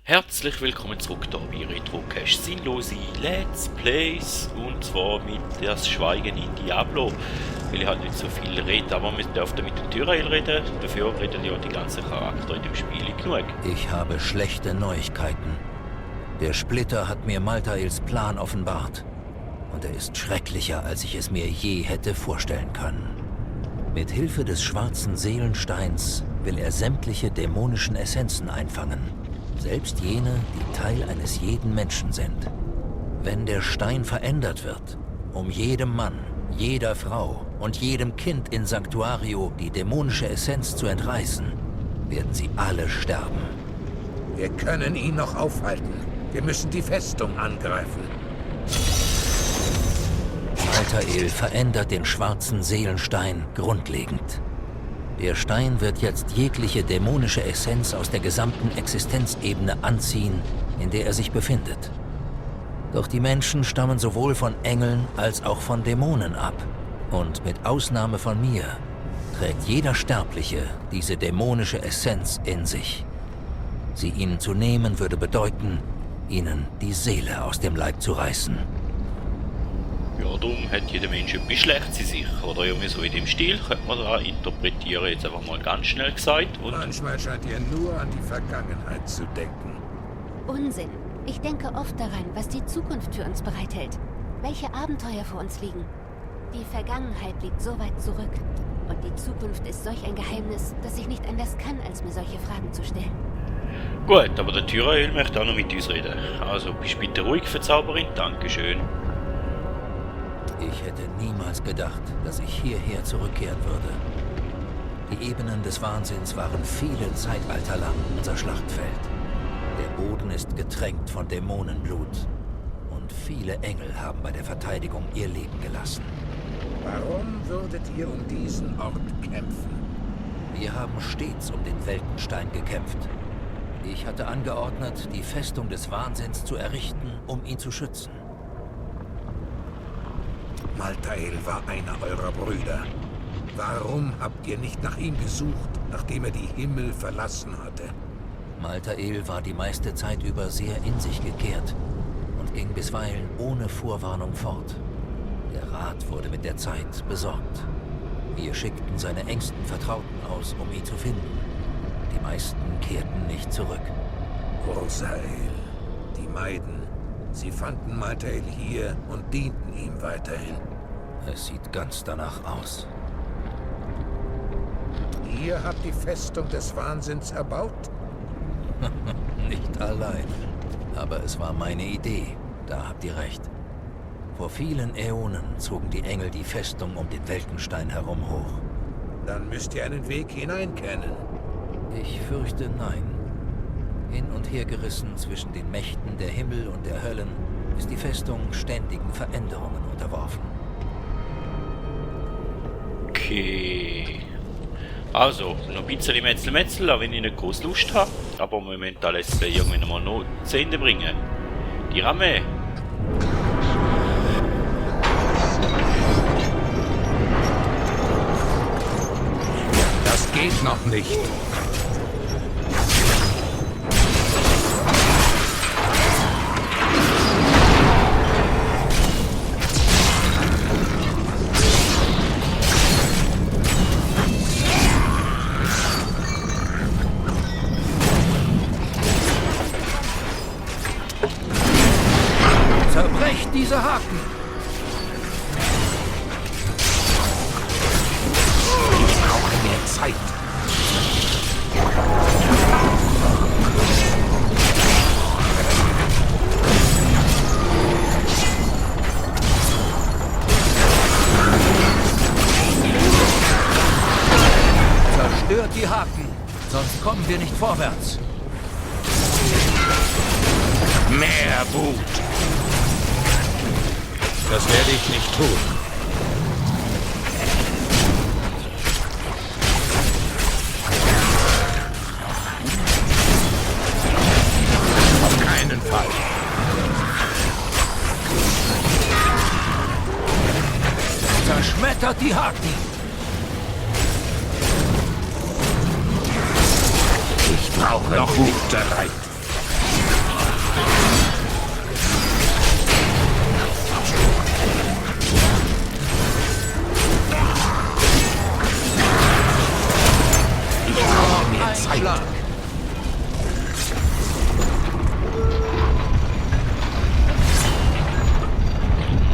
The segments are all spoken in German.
Herzlich willkommen zurück hier bei Retrocache Sinnlose Let's Plays, und zwar mit das Schweigen in Diablo, weil ich halt nicht so viel rede, aber wir dürfen mit dem Tyrael reden, dafür reden ja die ganzen Charaktere in dem Spiel genug. Ich habe schlechte Neuigkeiten. Der Splitter hat mir Maltaels Plan offenbart, und er ist schrecklicher, als ich es mir je hätte vorstellen können. Mit Hilfe des schwarzen Seelensteins will er sämtliche dämonischen Essenzen einfangen. Selbst jene, die Teil eines jeden Menschen sind. Wenn der Stein verändert wird, um jedem Mann, jeder Frau und jedem Kind in Sanctuario die dämonische Essenz zu entreißen, werden sie alle sterben. Wir können ihn noch aufhalten. Wir müssen die Festung angreifen. Maltael verändert den schwarzen Seelenstein grundlegend. Der Stein wird jetzt jegliche dämonische Essenz aus der gesamten Existenzebene anziehen, in der er sich befindet. Doch die Menschen stammen sowohl von Engeln als auch von Dämonen ab. Und mit Ausnahme von mir trägt jeder Sterbliche diese dämonische Essenz in sich. Sie ihnen zu nehmen würde bedeuten, ihnen die Seele aus dem Leib zu reißen. Ja, darum hat jeder Mensch etwas Schlechtes in sich, oder irgendwie so in dem Stil, könnte man da interpretieren, jetzt einfach mal ganz schnell gesagt. Und manchmal scheint ihr nur an die Vergangenheit zu denken. Unsinn. Ich denke oft daran, was die Zukunft für uns bereithält. Welche Abenteuer vor uns liegen. Die Vergangenheit liegt so weit zurück. Und die Zukunft ist solch ein Geheimnis, dass ich nicht anders kann, als mir solche Fragen zu stellen. Gut, aber der Tyrael möchte auch noch mit uns reden. Also, bist bitte ruhig, Verzauberin, Dankeschön. Ich hätte niemals gedacht, dass ich hierher zurückkehren würde. Die Ebenen des Wahnsinns waren viele Zeitalter lang unser Schlachtfeld. Der Boden ist getränkt von Dämonenblut. Und viele Engel haben bei der Verteidigung ihr Leben gelassen. Warum würdet ihr um diesen Ort kämpfen? Wir haben stets um den Weltenstein gekämpft. Ich hatte angeordnet, die Festung des Wahnsinns zu errichten, um ihn zu schützen. Maltael war einer eurer Brüder. Warum habt ihr nicht nach ihm gesucht, nachdem er die Himmel verlassen hatte? Maltael war die meiste Zeit über sehr in sich gekehrt und ging bisweilen ohne Vorwarnung fort. Der Rat wurde mit der Zeit besorgt. Wir schickten seine engsten Vertrauten aus, um ihn zu finden. Die meisten kehrten nicht zurück. Ursael, die Maiden. Sie fanden Maltael hier und dienten ihm weiterhin. Es sieht ganz danach aus. Ihr habt die Festung des Wahnsinns erbaut? Nicht allein. Aber es war meine Idee. Da habt ihr recht. Vor vielen Äonen zogen die Engel die Festung um den Weltenstein herum hoch. Dann müsst ihr einen Weg hinein kennen. Ich fürchte, nein. Hin und her gerissen zwischen den Mächten der Himmel und der Höllen, ist die Festung ständigen Veränderungen unterworfen. Okay. Also, noch ein bisschen Metzel, auch wenn ich nicht groß Lust habe. Aber momentan lässt es irgendwann mal noch zu Ende bringen. Die Ramme. Das geht noch nicht. Zerbrecht diese Haken! Ich brauche mehr Zeit. Zerstört die Haken, sonst kommen wir nicht vorwärts. Mehr Wut. Das werde ich nicht tun. Auf keinen Fall. Zerschmettert die Haken! Ich brauche noch Wut bereit.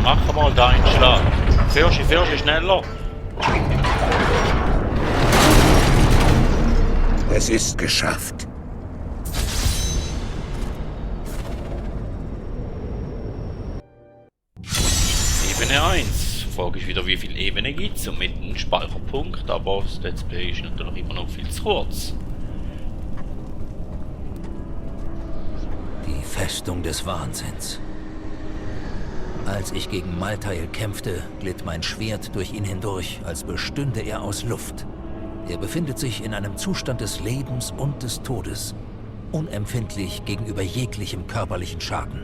Mach mal deinen Schlag. Fürsche, schneller. Es ist geschafft. Ebene 1. Frage ist wieder, wie viele Ebenen gibt es und mit einem Speicherpunkt, aber das Let's Play ist natürlich immer noch viel zu kurz. Die Festung des Wahnsinns. Als ich gegen Malthael kämpfte, glitt mein Schwert durch ihn hindurch, als bestünde er aus Luft. Er befindet sich in einem Zustand des Lebens und des Todes, unempfindlich gegenüber jeglichem körperlichen Schaden.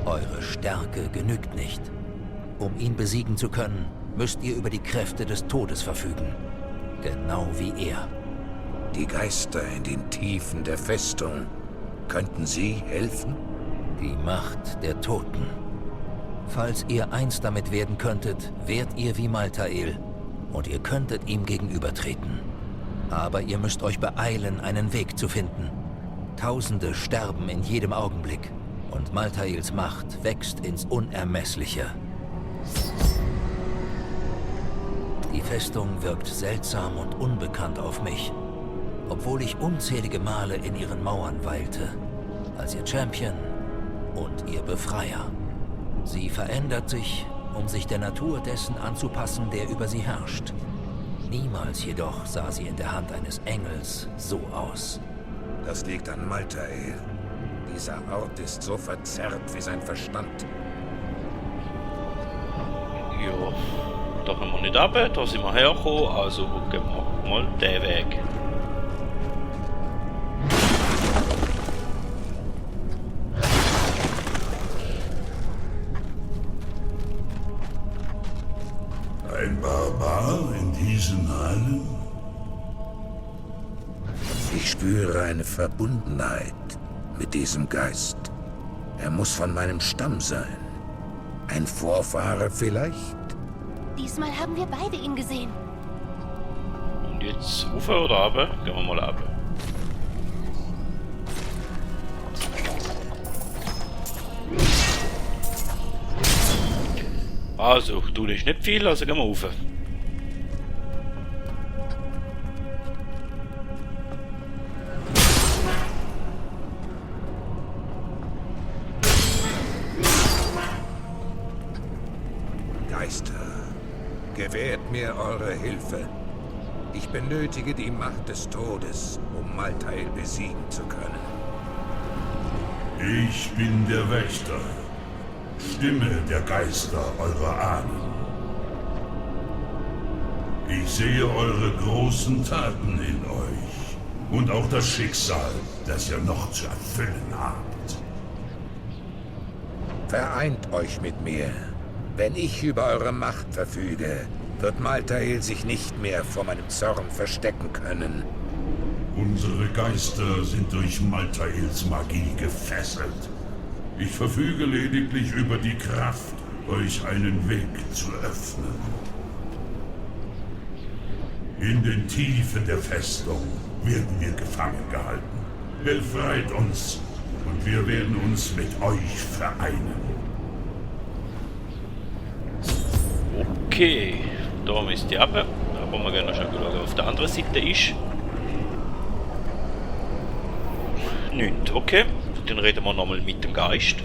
Eure Stärke genügt nicht. Um ihn besiegen zu können, müsst ihr über die Kräfte des Todes verfügen. Genau wie er. Die Geister in den Tiefen der Festung. Könnten sie helfen? Die Macht der Toten. Falls ihr eins damit werden könntet, wärt ihr wie Malthael und ihr könntet ihm gegenübertreten. Aber ihr müsst euch beeilen, einen Weg zu finden. Tausende sterben in jedem Augenblick und Malthaels Macht wächst ins Unermessliche. Die Festung wirkt seltsam und unbekannt auf mich, obwohl ich unzählige Male in ihren Mauern weilte, als ihr Champion und ihr Befreier. Sie verändert sich, um sich der Natur dessen anzupassen, der über sie herrscht. Niemals jedoch sah sie in der Hand eines Engels so aus. Das liegt an Malthael. Dieser Ort ist so verzerrt wie sein Verstand. Ja, da können wir nicht runter, da sind wir hergekommen, also gehen wir mal den Weg. Ein Barbar in diesen Hallen? Ich spüre eine Verbundenheit mit diesem Geist. Er muss von meinem Stamm sein. Ein Vorfahre vielleicht? Diesmal haben wir beide ihn gesehen. Und jetzt rauf oder runter? Gehen wir mal runter. Also, du ist nicht viel, also gehen wir rauf. Geister, gewährt mir eure Hilfe. Ich benötige die Macht des Todes, um Malthael besiegen zu können. Ich bin der Wächter. Stimme der Geister eurer Ahnen. Ich sehe eure großen Taten in euch und auch das Schicksal, das ihr noch zu erfüllen habt. Vereint euch mit mir. Wenn ich über eure Macht verfüge, wird Malthael sich nicht mehr vor meinem Zorn verstecken können. Unsere Geister sind durch Malthaels Magie gefesselt. Ich verfüge lediglich über die Kraft, euch einen Weg zu öffnen. In den Tiefen der Festung werden wir gefangen gehalten. Befreit uns und wir werden uns mit euch vereinen. Okay, da müsst ihr runter. Aber wir gehen noch schon schauen, was auf der anderen Seite ist. Nicht, okay. Dann reden wir nochmal mit dem Geist.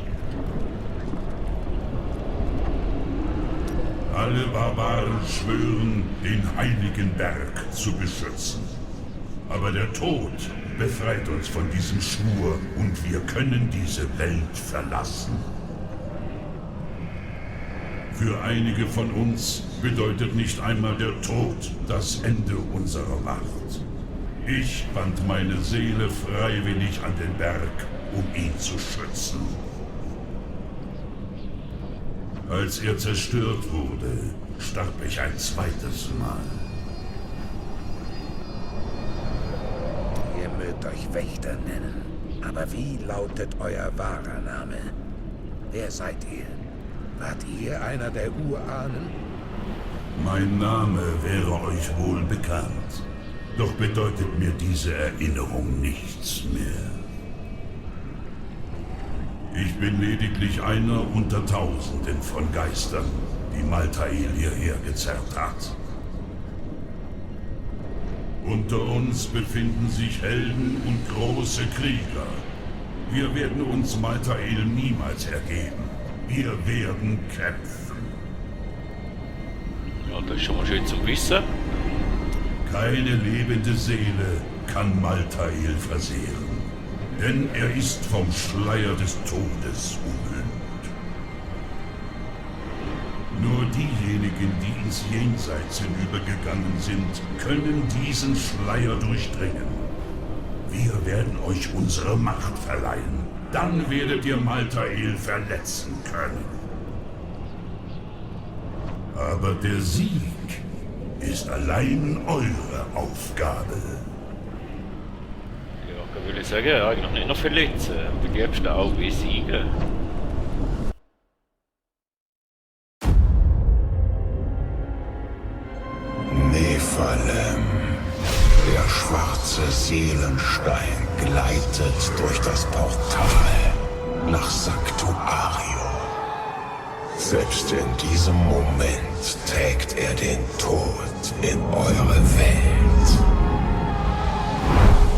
Alle Barbaren schwören, den heiligen Berg zu beschützen. Aber der Tod befreit uns von diesem Schwur und wir können diese Welt verlassen. Für einige von uns bedeutet nicht einmal der Tod das Ende unserer Macht. Ich band meine Seele freiwillig an den Berg, um ihn zu schützen. Als er zerstört wurde, starb ich ein zweites Mal. Ihr mögt euch Wächter nennen, Aber wie lautet euer wahrer Name? Wer seid ihr? Wart ihr einer der Urahnen? Mein Name wäre euch wohl bekannt. Doch bedeutet mir diese Erinnerung nichts mehr. Ich bin lediglich einer unter Tausenden von Geistern, die Malthael hierher gezerrt hat. Unter uns befinden sich Helden und große Krieger. Wir werden uns Malthael niemals ergeben. Wir werden kämpfen. Ja, das ist schon mal schön zum Wissen. Keine lebende Seele kann Malthael versehren, denn er ist vom Schleier des Todes umhüllt. Nur diejenigen, die ins Jenseits hinübergegangen sind, können diesen Schleier durchdringen. Wir werden euch unsere Macht verleihen. Dann werdet ihr Malthael verletzen können. Aber der Sieg ist allein eure Aufgabe. Ja, da will ich sagen, eigentlich nicht noch verletzen. Am liebsten auch besiegen. Nephalem. Der schwarze Seelenstein gleitet durch das Portal nach Sanctuario. Selbst in diesem Moment trägt er den Tod in eure Welt.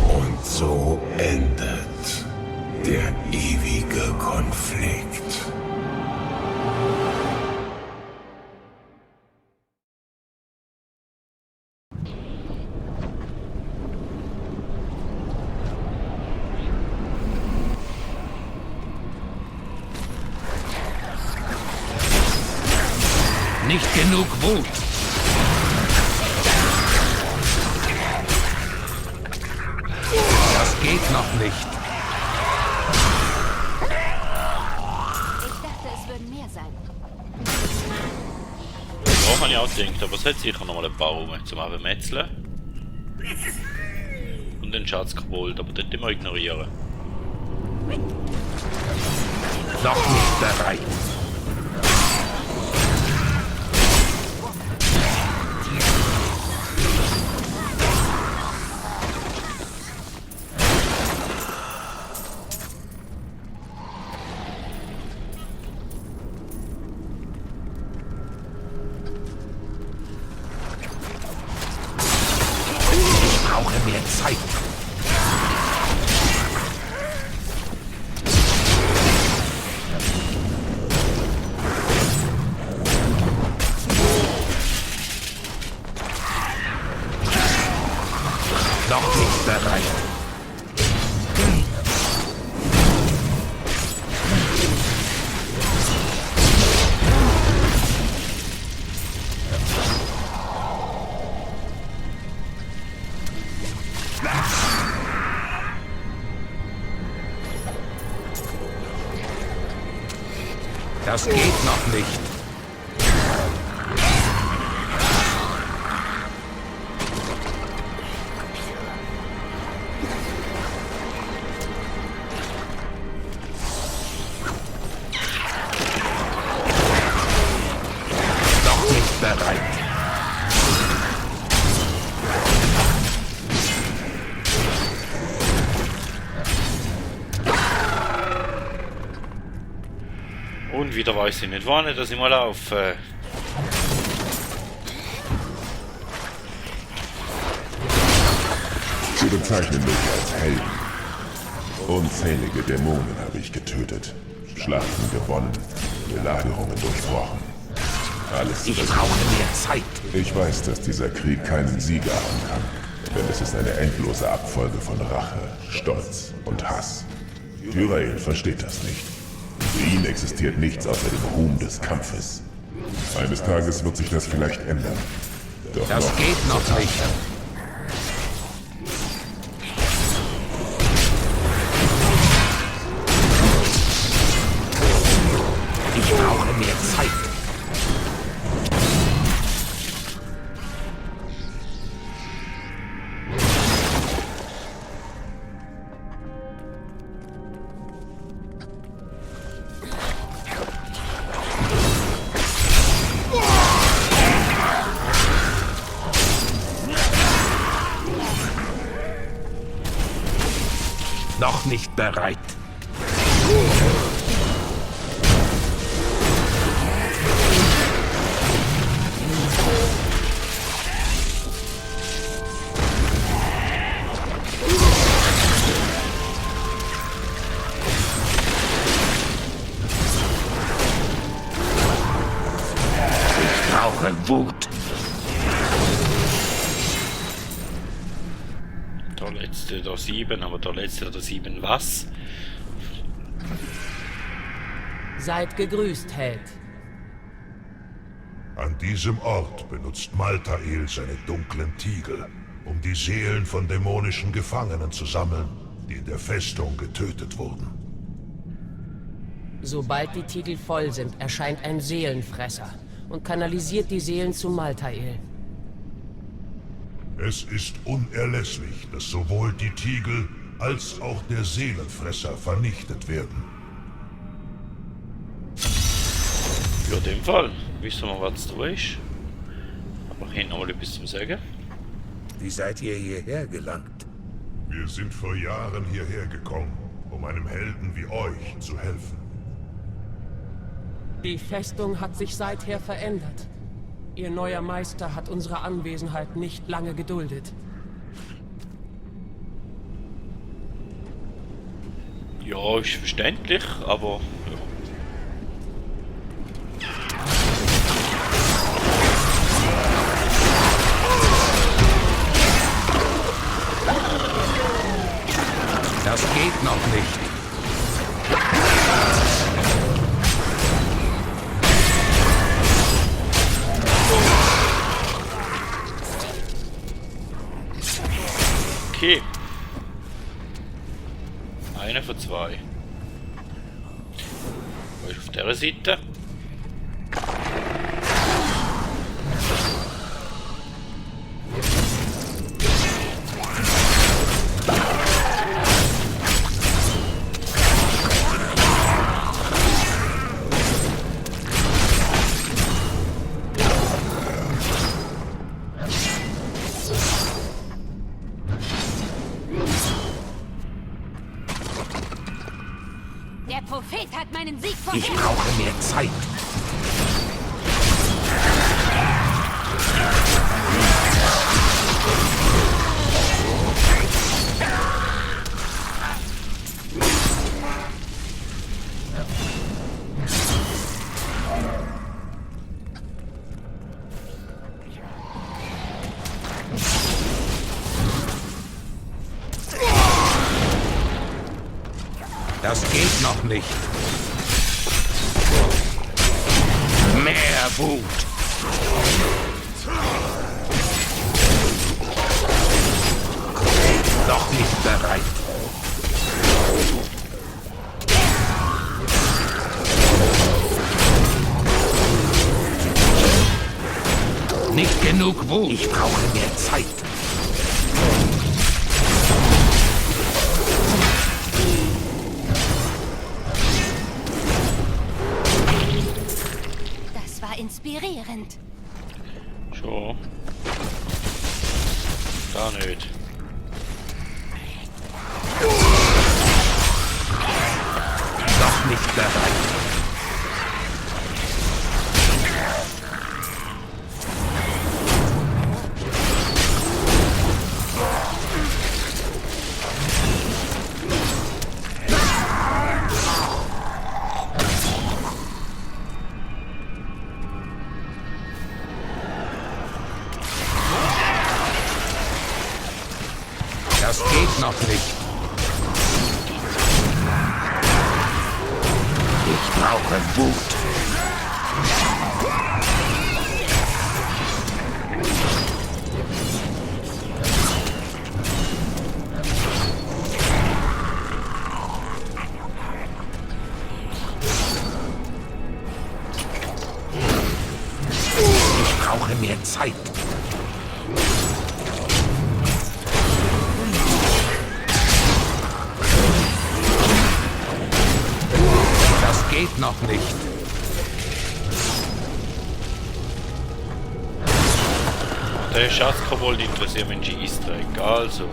Und so endet der ewige Konflikt. Nicht genug Wut. Das geht noch nicht. Ich dachte, es würden mehr sein. Ja, habe ich auch gedacht, aber es hat sicher noch mal ein paar rum zum Abmetzeln. Und den Schatz geholt, aber den wir ignorieren. Noch nicht bereit. Ich brauche mehr Zeit. Noch nicht bereit. Das geht noch nicht. Noch nicht bereit. Und wieder weiß ich nicht, wann dass ich mal laufe. Sie bezeichnen mich als Helden. Unzählige Dämonen habe ich getötet, Schlachten gewonnen, Belagerungen durchbrochen. Alles Ich über brauche mehr Zeit. Ich weiß, dass dieser Krieg keinen Sieger haben kann, denn es ist eine endlose Abfolge von Rache, Stolz und Hass. Tyrael versteht das nicht. Für ihn existiert nichts außer dem Ruhm des Kampfes. Eines Tages wird sich das vielleicht ändern. Doch Das noch geht noch nicht. Ich brauche mehr Zeit. Noch nicht bereit. Ich brauche Wut. Der letzte der 7, aber der letzte der 7 was? Seid gegrüßt, Held. An diesem Ort benutzt Maltael seine dunklen Tiegel, um die Seelen von dämonischen Gefangenen zu sammeln, die in der Festung getötet wurden. Sobald die Tiegel voll sind, erscheint ein Seelenfresser und kanalisiert die Seelen zu Maltael. Es ist unerlässlich, dass sowohl die Tiegel als auch der Seelenfresser vernichtet werden. Für den Fall wissen wir, was du ist. Aber hin noch mal etwas zum Sagen. Wie seid ihr hierher gelangt? Wir sind vor Jahren hierher gekommen, um einem Helden wie euch zu helfen. Die Festung hat sich seither verändert. Ihr neuer Meister hat unsere Anwesenheit nicht lange geduldet. Ja, ist verständlich, aber ja. Das geht noch nicht. Okay. Einer von 2. War ich auf der Seite? Der Prophet hat meinen Sieg Ich vorhergesagt. brauche mehr Zeit. Das geht noch nicht. Mehr Wut. Noch nicht bereit. Nicht genug Wut. Ich brauche mehr Zeit. Das war inspirierend. Schon. Da nicht. Noch nicht bereit. Das geht noch nicht. Ich brauche Wut. Ich brauche mehr Zeit. Das geht noch nicht. Der Schatzkobold interessiert mich Easter Egg, also.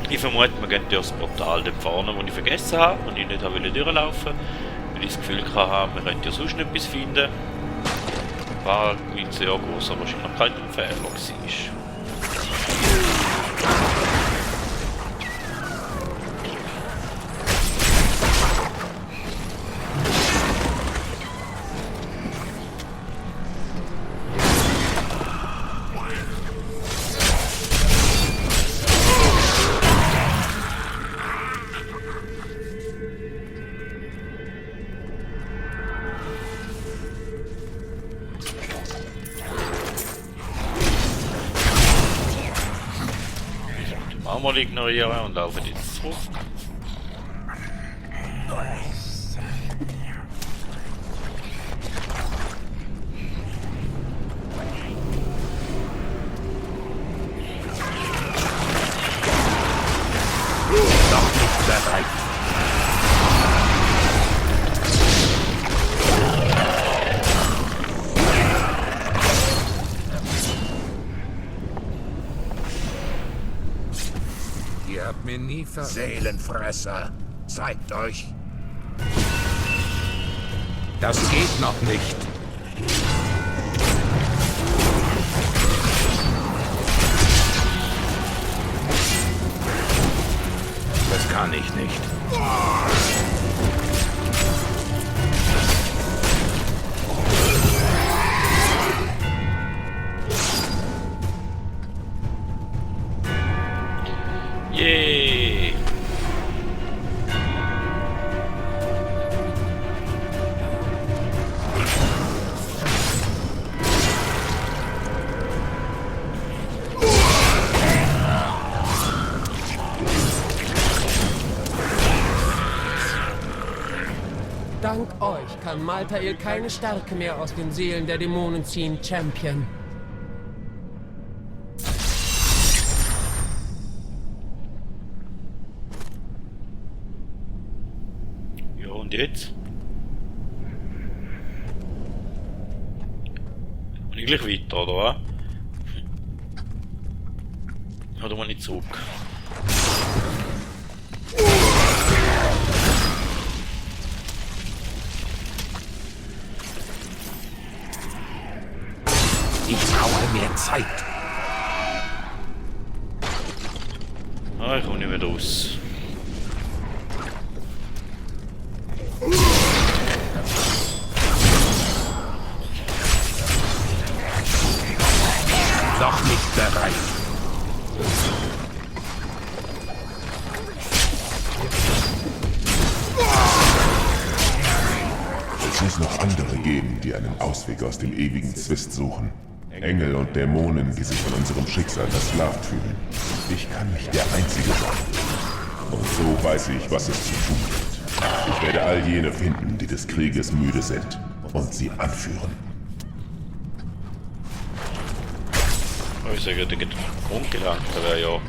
Ich vermute, wir gehen durch das Portal dort vorne, wo ich vergessen habe und ich nicht habe durchlaufen, weil ich das Gefühl hatte, wir könnten ja sonst etwas finden. War ein sehr großer Wahrscheinlichkeit ein Fehler war. Mal ignorieren und laufen jetzt zurück. Noch nicht bereit. Ihr habt mir nie Seelenfresser, zeigt euch. Das geht noch nicht. Das kann ich nicht. Yay! Dank euch kann Malthael keine Stärke mehr aus den Seelen der Dämonen ziehen, Champion. Ja, und jetzt? Und ich gleich weiter, oder was? Oder mal nicht zurück? Ich brauche mehr Zeit. Ah, ich komme nicht mehr raus. Noch nicht bereit. Es muss noch andere geben, die einen Ausweg aus dem ewigen Zwist suchen. Engel und Dämonen, die sich von unserem Schicksal versklavt fühlen. Ich kann nicht der Einzige sein. Und so weiß ich, was es zu tun gibt. Ich werde all jene finden, die des Krieges müde sind, und sie anführen. Ich sage, der Grundgedanke wäre ja...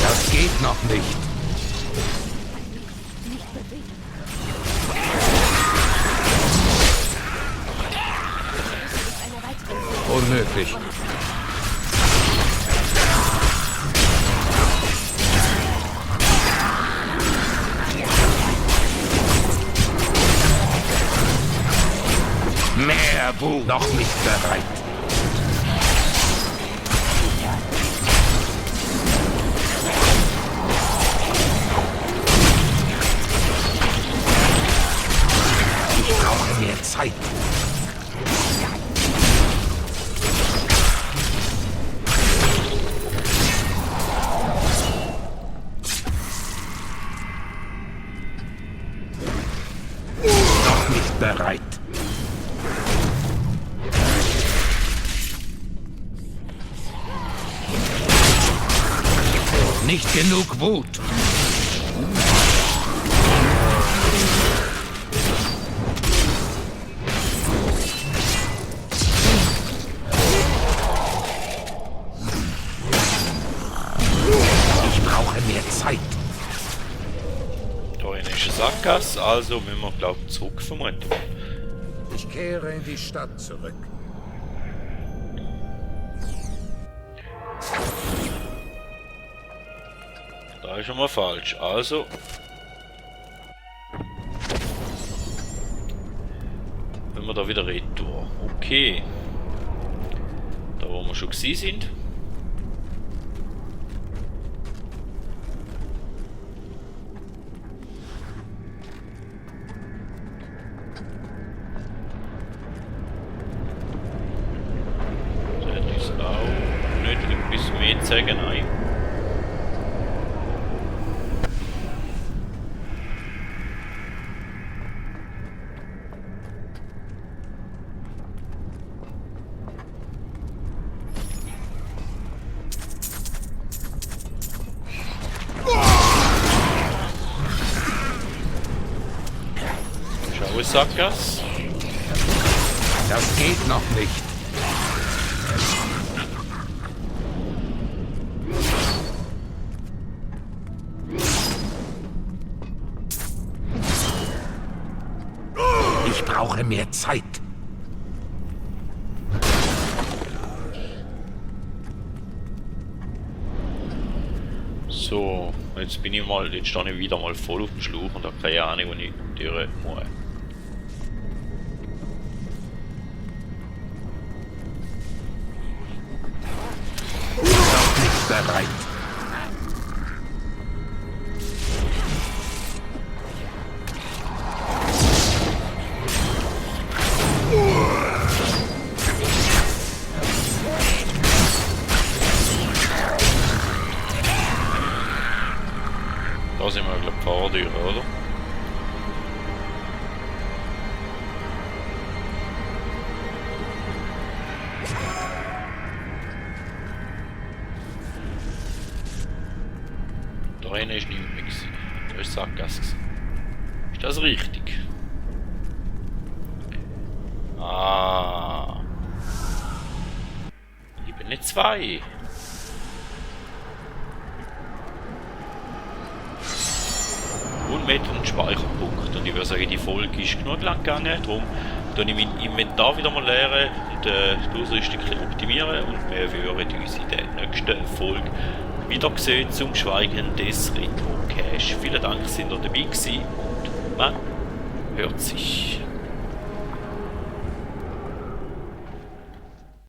Das geht noch nicht. Unmöglich. Mehr Wut. Noch nicht bereit. Ich brauche mehr Zeit. Noch nicht bereit. Nicht genug Wut. Ich brauche mehr Zeit. Da ist eine Sackgasse, also müssen wir, glaube ich, zurück vermuten. Ich kehre in die Stadt zurück. Das ist schon mal falsch. Also. Wenn wir da wieder retour. Okay. Da wo wir schon gewesen sind. Das ist auch nicht etwas mehr zu sagen, nein. Sackgasse. Das geht noch nicht. Ich brauche mehr Zeit. So, jetzt bin ich mal, jetzt stehe ich wieder mal voll auf dem Schlauch und habe keine Ahnung, wo ich durch muss. Bereit. Da sind wir, glaube ich, vor der Tür, oder? Da rein ist nichts mehr gewesen. Da ist Sackgasse gewesen. Ist das richtig? Ah. Ich bin nicht zwei. Und mit einem Speicherpunkt. Und ich würde sagen, die Folge ist genug lang gegangen. Darum tue ich mein Inventar wieder mal leeren und die Ausrüstung optimieren. Und wir würden uns in der nächsten Folge wiedersehen zum Schweigen des Retro Cache. Vielen Dank, dass ihr dabei gewesen und man hört sich.